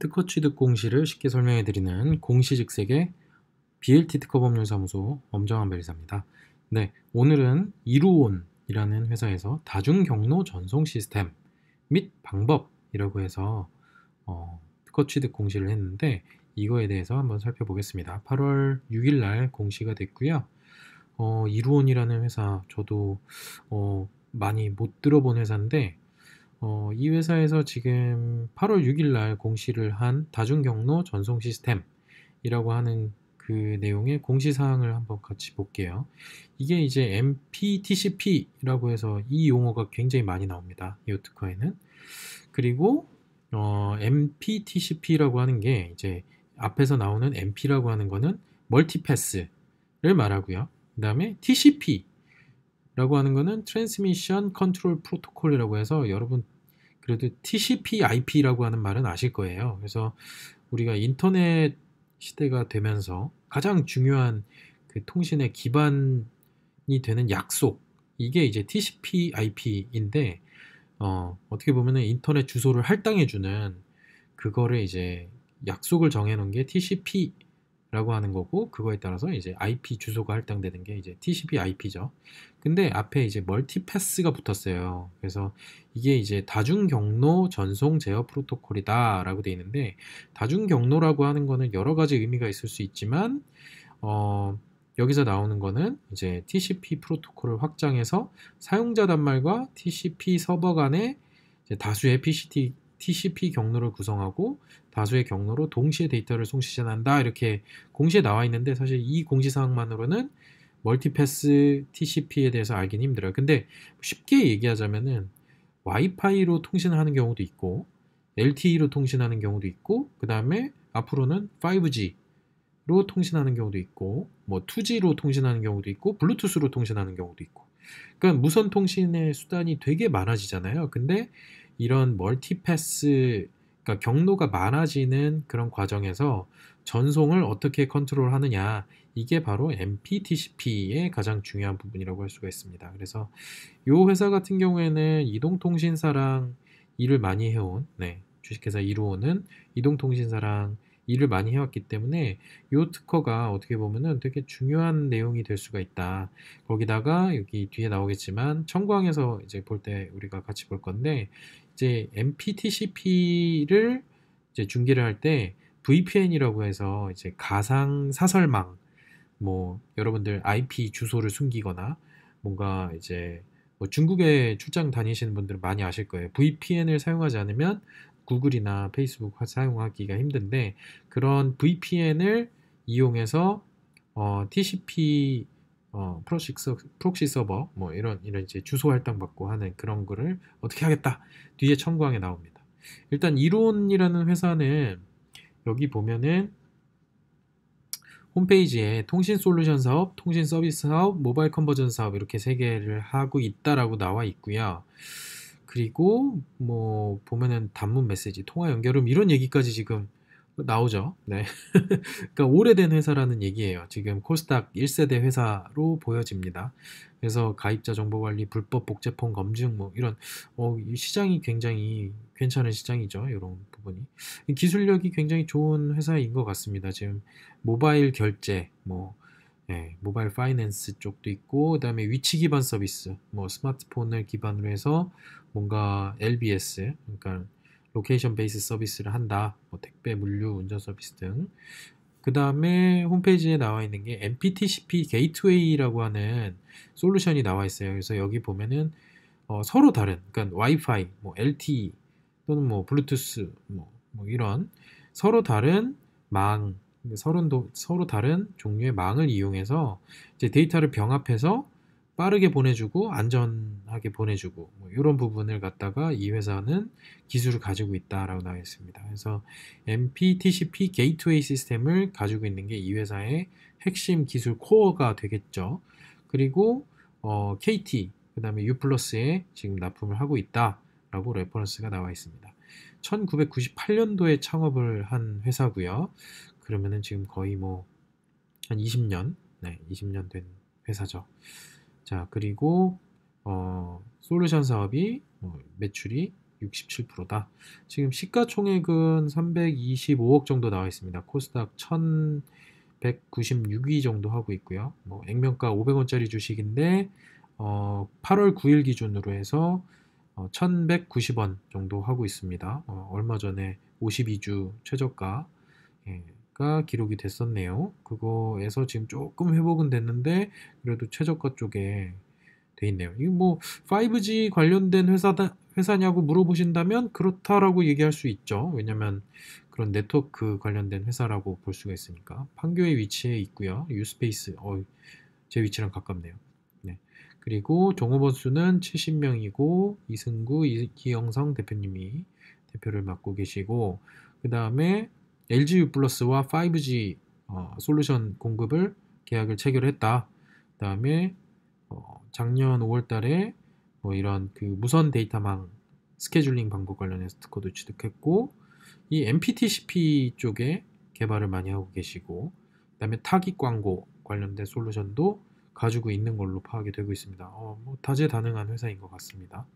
특허 취득 공시를 쉽게 설명해 드리는 공시즉색의 BLT 특허법률사무소 엄정한 변리사입니다. 네, 오늘은 이루온이라는 회사에서 다중경로 전송 시스템 및 방법이라고 해서 특허 취득 공시를 했는데 이거에 대해서 한번 살펴보겠습니다. 8월 6일 날 공시가 됐고요. 이루온이라는 회사 저도 많이 못 들어본 회사인데 이 회사에서 지금 8월 6일 날 공시를 한 다중경로 전송 시스템이라고 하는 그 내용의 공시사항을 한번 같이 볼게요. 이게 이제 MPTCP라고 해서 이 용어가 굉장히 많이 나옵니다. 이 특허에는. 그리고 MPTCP라고 하는 게 이제 앞에서 나오는 MP라고 하는 거는 멀티패스를 말하고요. 그 다음에 TCP라고 하는 거는 트랜스미션 컨트롤 프로토콜이라고 해서 여러분 그래도 TCP/IP라고 하는 말은 아실 거예요. 그래서 우리가 인터넷 시대가 되면서 가장 중요한 그 통신의 기반이 되는 약속, 이게 이제 TCP/IP인데 어떻게 보면은 인터넷 주소를 할당해주는 그거를 이제 약속을 정해놓은 게 TCP라고 하는 거고, 그거에 따라서 이제 IP 주소가 할당되는 게 이제 TCP/IP죠. 근데 앞에 이제 멀티패스가 붙었어요. 그래서 이게 이제 다중경로 전송 제어 프로토콜이다라고 돼 있는데, 다중경로라고 하는 거는 여러 가지 의미가 있을 수 있지만 여기서 나오는 거는 이제 TCP 프로토콜을 확장해서 사용자 단말과 TCP 서버 간에 이제 다수의 TCP 경로를 구성하고 다수의 경로로 동시에 데이터를 송시전한다, 이렇게 공시에 나와 있는데 사실 이 공시사항만으로는 멀티패스 TCP에 대해서 알긴 힘들어요. 근데 쉽게 얘기하자면은 와이파이로 통신하는 경우도 있고 LTE로 통신하는 경우도 있고, 그 다음에 앞으로는 5G로 통신하는 경우도 있고, 뭐 2G로 통신하는 경우도 있고, 블루투스로 통신하는 경우도 있고. 그러니까 무선 통신의 수단이 되게 많아지잖아요. 근데 이런 멀티패스, 그러니까 경로가 많아지는 그런 과정에서 전송을 어떻게 컨트롤하느냐, 이게 바로 MPTCP의 가장 중요한 부분이라고 할 수가 있습니다. 그래서 이 회사 같은 경우에는 이동통신사랑 일을 많이 해온, 주식회사 이루온은 이동통신사랑 일을 많이 해왔기 때문에 이 특허가 어떻게 보면은 되게 중요한 내용이 될 수가 있다. 거기다가 여기 뒤에 나오겠지만 청구항에서 이제 볼 때 우리가 같이 볼 건데, 이제 MPTCP를 이제 중계를 할 때 VPN이라고 해서 이제 가상 사설망, 뭐 여러분들 IP 주소를 숨기거나 뭔가 이제 뭐 중국에 출장 다니시는 분들은 많이 아실 거예요. VPN을 사용하지 않으면 구글이나 페이스북 사용하기가 힘든데, 그런 VPN을 이용해서 TCP 프록시 서버 뭐 이런 이제 주소 할당 받고 하는 그런 거를 어떻게 하겠다, 뒤에 청구항에 나옵니다. 일단 이론이라는 회사는 여기 보면은 홈페이지에 통신 솔루션 사업, 통신 서비스 사업, 모바일 컨버전 사업, 이렇게 세 개를 하고 있다라고 나와 있고요. 그리고 뭐 보면은 단문 메시지, 통화 연결음, 이런 얘기까지 지금 나오죠. 네. 그러니까 오래된 회사라는 얘기예요. 지금 코스닥 1세대 회사로 보여집니다. 그래서 가입자 정보 관리, 불법 복제폰 검증, 뭐 이런 이 시장이 굉장히 괜찮은 시장이죠. 이런 부분이. 기술력이 굉장히 좋은 회사인 것 같습니다. 지금 모바일 결제, 모바일 파이낸스 쪽도 있고, 그다음에 위치 기반 서비스, 뭐 스마트폰을 기반으로 해서 뭔가 LBS, 그러니까 로케이션 베이스 서비스를 한다. 뭐 택배, 물류, 운전 서비스 등. 그 다음에 홈페이지에 나와 있는 게 MPTCP 게이트웨이라고 하는 솔루션이 나와 있어요. 그래서 여기 보면은 서로 다른, 그러니까 와이파이, 뭐 LTE 또는 뭐 블루투스, 뭐 이런 서로 다른 망, 서로 다른 종류의 망을 이용해서 이제 데이터를 병합해서 빠르게 보내주고 안전하게 보내주고, 뭐 이런 부분을 갖다가 이 회사는 기술을 가지고 있다라고 나와 있습니다. 그래서 MPTCP 게이트웨이 시스템을 가지고 있는 게 이 회사의 핵심 기술 코어가 되겠죠. 그리고 KT, 그 다음에 U+에 지금 납품을 하고 있다라고 레퍼런스가 나와 있습니다. 1998년도에 창업을 한 회사고요. 그러면은 지금 거의 뭐 한 20년, 20년 된 회사죠. 자, 그리고 솔루션 사업이 매출이 67%다. 지금 시가총액은 325억 정도 나와 있습니다. 코스닥 1196위 정도 하고 있고요. 뭐 액면가 500원짜리 주식인데 8월 9일 기준으로 해서 1190원 정도 하고 있습니다. 얼마 전에 52주 최저가 가 기록이 됐었네요. 그거에서 지금 조금 회복은 됐는데 그래도 최저가 쪽에 돼 있네요. 이거 뭐 5G 관련된 회사냐고 물어보신다면 그렇다라고 얘기할 수 있죠. 왜냐면 그런 네트워크 관련된 회사라고 볼 수가 있으니까. 판교에 위치해 있고요. 유스페이스, 제 위치랑 가깝네요. 네. 그리고 종업원 수는 70명이고 이승구, 기영성 대표님이 대표를 맡고 계시고 그 다음에 LG U+와 5G 솔루션 공급을 계약을 체결했다. 그 다음에 작년 5월 달에 뭐 이런 그 무선 데이터망 스케줄링 방법 관련해서 특허도 취득했고 이 MPTCP 쪽에 개발을 많이 하고 계시고 그다음에 타깃 광고 관련된 솔루션도 가지고 있는 걸로 파악이 되고 있습니다. 뭐 다재다능한 회사인 것 같습니다.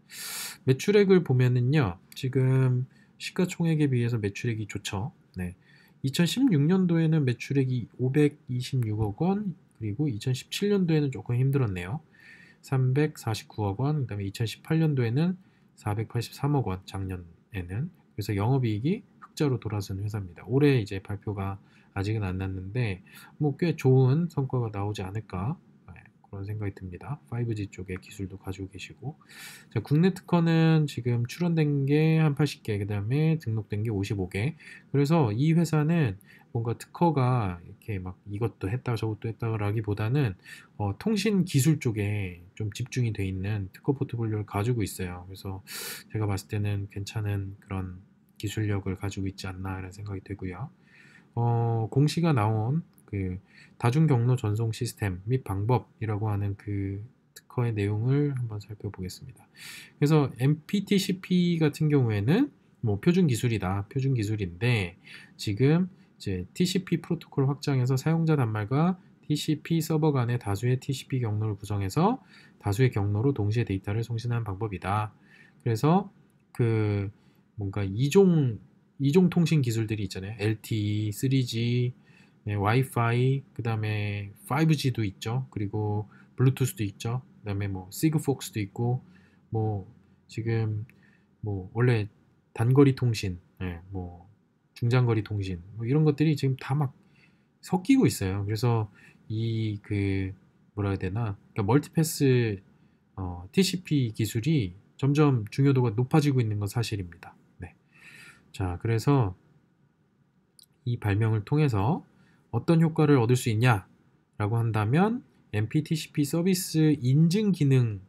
매출액을 보면은요, 지금 시가총액에 비해서 매출액이 좋죠. 네. 2016년도에는 매출액이 526억 원, 그리고 2017년도에는 조금 힘들었네요. 349억 원, 그 다음에 2018년도에는 483억 원, 작년에는. 그래서 영업이익이 흑자로 돌아선 회사입니다. 올해 이제 발표가 아직은 안 났는데, 뭐 꽤 좋은 성과가 나오지 않을까, 그런 생각이 듭니다. 5G 쪽에 기술도 가지고 계시고. 자, 국내 특허는 지금 출원된 게 한 80개, 그 다음에 등록된 게 55개. 그래서 이 회사는 뭔가 특허가 이렇게 막 이것도 했다 저것도 했다라기보다는 통신 기술 쪽에 좀 집중이 돼 있는 특허 포트폴리오를 가지고 있어요. 그래서 제가 봤을 때는 괜찮은 그런 기술력을 가지고 있지 않나라는 생각이 들고요. 공시가 나온 그 다중 경로 전송 시스템 및 방법이라고 하는 그 특허의 내용을 한번 살펴보겠습니다. 그래서 MPTCP 같은 경우에는 뭐 표준 기술이다, 표준 기술인데 지금 이제 TCP 프로토콜 확장해서 사용자 단말과 TCP 서버 간의 다수의 TCP 경로를 구성해서 다수의 경로로 동시에 데이터를 송신하는 방법이다. 그래서 그 뭔가 이종 통신 기술들이 있잖아요. LTE, 3G, 네, 와이파이, 그 다음에 5G도 있죠. 그리고 블루투스도 있죠. 그 다음에 뭐 시그폭스도 있고, 뭐 지금 뭐 원래 단거리 통신, 뭐 중장거리 통신, 뭐 이런 것들이 지금 다 막 섞이고 있어요. 그래서 이 그 뭐라 해야 되나, 그러니까 멀티패스 TCP 기술이 점점 중요도가 높아지고 있는 건 사실입니다. 네. 자, 그래서 이 발명을 통해서 어떤 효과를 얻을 수 있냐라고 한다면 MPTCP 서비스 인증 기능이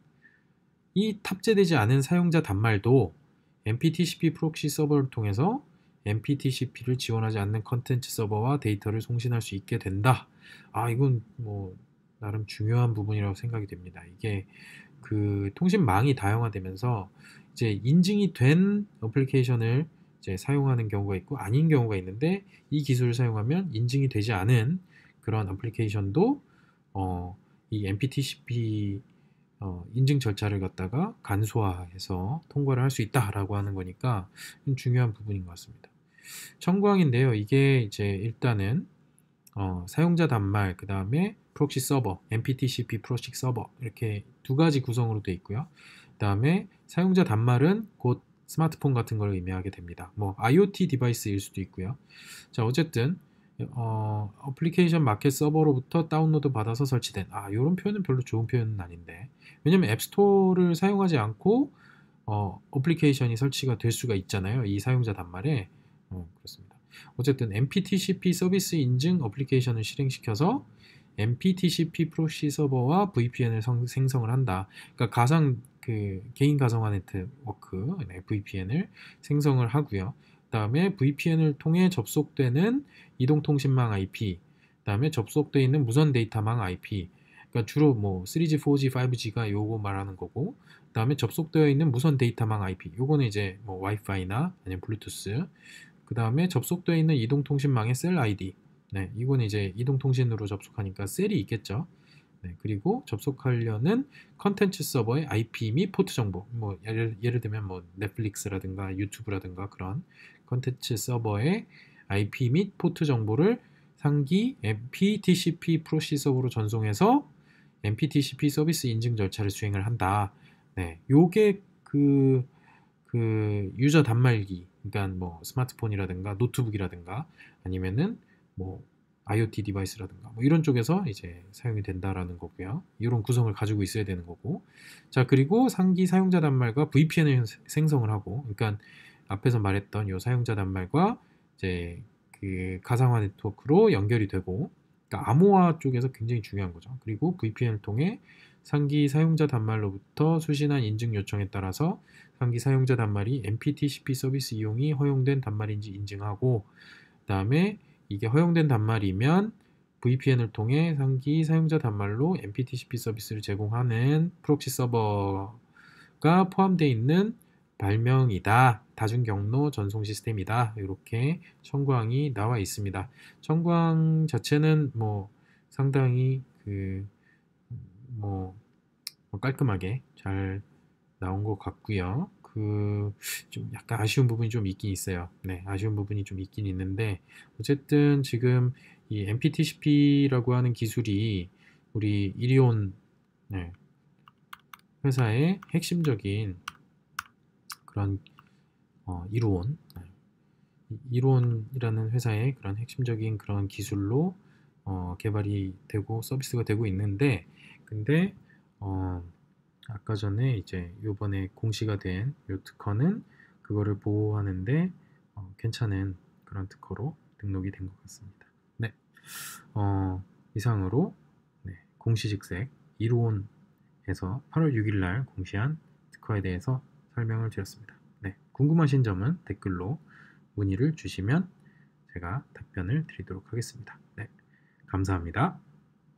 탑재되지 않은 사용자 단말도 MPTCP 프록시 서버를 통해서 MPTCP를 지원하지 않는 컨텐츠 서버와 데이터를 송신할 수 있게 된다. 이건 뭐 나름 중요한 부분이라고 생각이 됩니다. 이게 그 통신망이 다양화되면서 이제 인증이 된 어플리케이션을 이제 사용하는 경우가 있고 아닌 경우가 있는데 이 기술을 사용하면 인증이 되지 않은 그런 어플리케이션도 이 MPTCP 인증 절차를 갖다가 간소화해서 통과를 할 수 있다라고 하는 거니까 중요한 부분인 것 같습니다. 청구항인데요. 이게 이제 일단은 사용자 단말, 그 다음에 프록시 서버, MPTCP 프록시 서버 이렇게 두 가지 구성으로 되어 있고요. 그 다음에 사용자 단말은 곧 스마트폰 같은 걸 의미하게 됩니다. 뭐 IoT 디바이스일 수도 있고요. 자, 어쨌든 어플리케이션 마켓 서버로부터 다운로드 받아서 설치된 이런 표현은 별로 좋은 표현은 아닌데 왜냐면 앱스토어를 사용하지 않고 어플리케이션이 설치가 될 수가 있잖아요. 이 사용자 단말에 그렇습니다. 어쨌든 MPTCP 서비스 인증 어플리케이션을 실행시켜서 MPTCP 프록시 서버와 VPN을 생성을 한다. 그러니까 개인 가상화 네트워크 VPN을 생성을 하고요. 그다음에 VPN을 통해 접속되는 이동통신망 IP, 그다음에 접속되어 있는 무선 데이터망 IP. 그러니까 주로 뭐 3G, 4G, 5G가 요거 말하는 거고, 그다음에 접속되어 있는 무선 데이터망 IP. 요거는 이제 뭐 와이파이나 아니면 블루투스. 그다음에 접속되어 있는 이동통신망의 셀 ID. 네, 이건 이제 이동통신으로 접속하니까 셀이 있겠죠. 네, 그리고 접속하려는 컨텐츠 서버의 IP 및 포트 정보, 뭐 예를 들면 뭐 넷플릭스라든가 유튜브라든가 그런 컨텐츠 서버의 IP 및 포트 정보를 상기 MPTCP 프로시서로 전송해서 MPTCP 서비스 인증 절차를 수행을 한다. 네, 요게 그 유저 단말기, 그러니까 뭐 스마트폰이라든가 노트북이라든가 아니면은 뭐 IoT 디바이스라든가 뭐 이런 쪽에서 이제 사용이 된다라는 거고요. 이런 구성을 가지고 있어야 되는 거고. 자, 그리고 상기 사용자 단말과 VPN을 생성을 하고, 그러니까 앞에서 말했던 요 사용자 단말과 이제 그 가상화 네트워크로 연결이 되고, 그러니까 암호화 쪽에서 굉장히 중요한 거죠. 그리고 VPN을 통해 상기 사용자 단말로부터 수신한 인증 요청에 따라서 상기 사용자 단말이 MPTCP 서비스 이용이 허용된 단말인지 인증하고, 그 다음에 이게 허용된 단말이면 VPN을 통해 상기 사용자 단말로 MPTCP 서비스를 제공하는 프록시 서버가 포함되어 있는 발명이다. 다중경로 전송 시스템이다. 이렇게 청구항이 나와 있습니다. 청구항 자체는 뭐 상당히 뭐 깔끔하게 잘 나온 것 같고요. 좀 약간 아쉬운 부분이 좀 있긴 있어요. 네, 아쉬운 부분이 좀 있긴 있는데 어쨌든 지금 이 MPTCP라고 하는 기술이 우리 이리온, 네, 회사의 핵심적인 그런 이루온, 네, 이론이라는 회사의 그런 핵심적인 그런 기술로 개발이 되고 서비스가 되고 있는데, 근데 아까 전에 이제 요번에 공시가 된 요 특허는 그거를 보호하는데 괜찮은 그런 특허로 등록이 된 것 같습니다. 네, 이상으로 네, 공시직색 이루온에서 8월 6일 날 공시한 특허에 대해서 설명을 드렸습니다. 네, 궁금하신 점은 댓글로 문의를 주시면 제가 답변을 드리도록 하겠습니다. 네, 감사합니다.